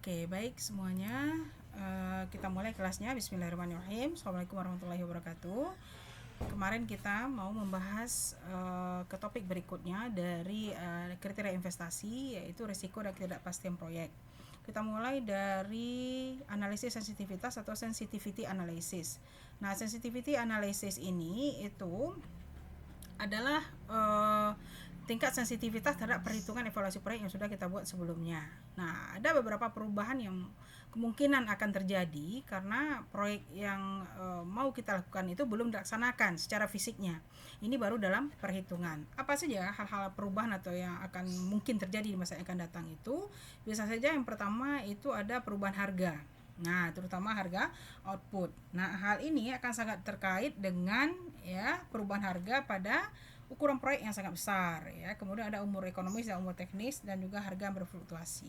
Oke, baik semuanya. Kita mulai kelasnya. Bismillahirrahmanirrahim. Assalamualaikum warahmatullahi wabarakatuh. Kemarin kita mau membahas ke topik berikutnya dari kriteria investasi, yaitu risiko dan ketidakpastian proyek. Kita mulai dari analisis sensitivitas atau sensitivity analysis. Nah, sensitivity analysis ini itu adalah tingkat sensitivitas terhadap perhitungan evaluasi proyek yang sudah kita buat sebelumnya. Nah, ada beberapa perubahan yang kemungkinan akan terjadi karena proyek yang mau kita lakukan itu belum dilaksanakan secara fisiknya. Ini baru dalam perhitungan. Apa saja hal-hal perubahan atau yang akan mungkin terjadi di masa yang akan datang itu? Bisa saja yang pertama itu ada perubahan harga. Nah, terutama harga output. Nah, hal ini akan sangat terkait dengan perubahan harga pada ukuran proyek yang sangat besar ya. Kemudian ada umur ekonomis dan umur teknis dan juga harga yang berfluktuasi.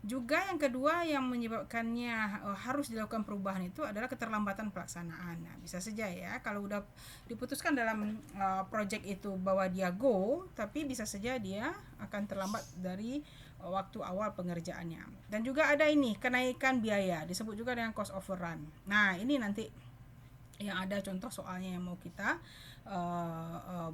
Juga yang kedua yang menyebabkannya harus dilakukan perubahan itu adalah keterlambatan pelaksanaan. Nah, bisa saja ya kalau udah diputuskan dalam project itu bahwa dia go, tapi bisa saja dia akan terlambat dari waktu awal pengerjaannya. Dan juga ada ini kenaikan biaya, disebut juga dengan cost overrun. Nah, ini nanti yang ada contoh soalnya yang mau kita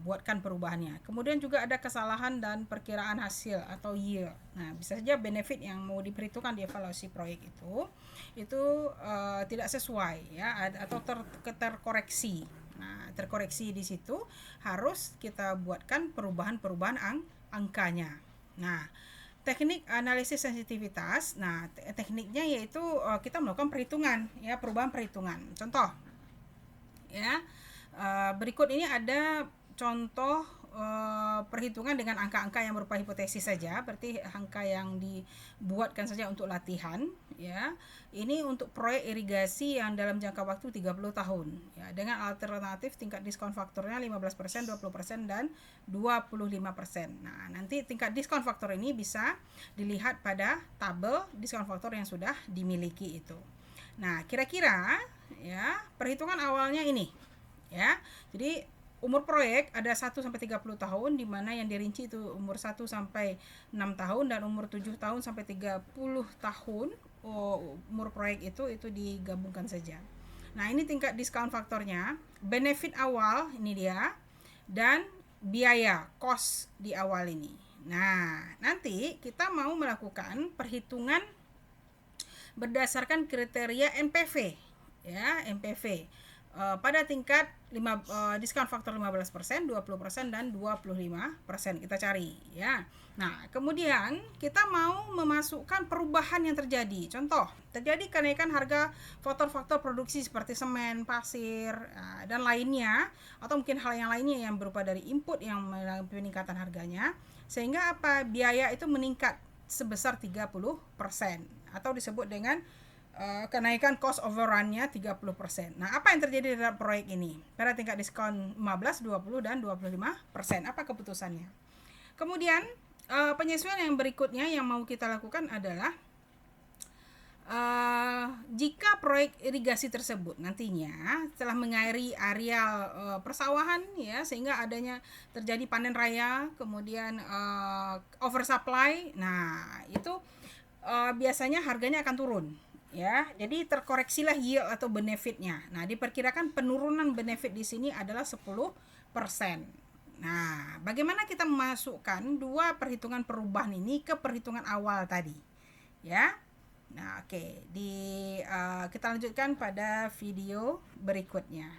buatkan perubahannya. Kemudian juga ada kesalahan dan perkiraan hasil atau yield. Nah, bisa saja benefit yang mau diperhitungkan di evaluasi proyek itu tidak sesuai ya atau terkoreksi. Nah, terkoreksi di situ harus kita buatkan perubahan-perubahan angkanya. Nah, teknik analisis sensitivitas. Nah, tekniknya yaitu kita melakukan perhitungan ya, perubahan perhitungan. Contoh ya, berikut ini ada contoh perhitungan dengan angka-angka yang berupa hipotesis saja, berarti angka yang dibuatkan saja untuk latihan ya. Ini untuk proyek irigasi yang dalam jangka waktu 30 tahun ya, dengan alternatif tingkat diskon faktornya 15%, 20% dan 25%. Nah, nanti tingkat diskon faktor ini bisa dilihat pada tabel diskon faktor yang sudah dimiliki itu. Nah, kira-kira ya perhitungan awalnya ini ya. Jadi umur proyek ada 1 sampai 30 tahun, di mana yang dirinci itu umur 1 sampai 6 tahun dan umur 7 tahun sampai 30 tahun. Umur proyek itu digabungkan saja. Nah, ini tingkat diskon faktornya, benefit awal ini dia, dan biaya cost di awal ini. Nah, nanti kita mau melakukan perhitungan berdasarkan kriteria NPV ya, NPV pada tingkat diskon faktor 15%, 20% dan 25% kita cari ya. Nah, kemudian kita mau memasukkan perubahan yang terjadi. Contoh, terjadi kenaikan harga faktor-faktor produksi seperti semen, pasir, dan lainnya, atau mungkin hal yang lainnya yang berupa dari input yang mengalami peningkatan harganya, sehingga biaya itu meningkat sebesar 30% atau disebut dengan kenaikan cost overrun-nya 30%. Nah, apa yang terjadi dalam proyek ini? Pada tingkat diskon 15, 20 dan 25%. Apa keputusannya? Kemudian penyesuaian yang berikutnya yang mau kita lakukan adalah jika proyek irigasi tersebut nantinya telah mengairi areal persawahan ya, sehingga adanya terjadi panen raya, kemudian oversupply. Nah, itu biasanya harganya akan turun ya. Jadi terkoreksilah yield atau benefitnya. Nah, diperkirakan penurunan benefit di sini adalah 10%. Nah, bagaimana kita memasukkan dua perhitungan perubahan ini ke perhitungan awal tadi ya. Nah, oke, kita lanjutkan pada video berikutnya.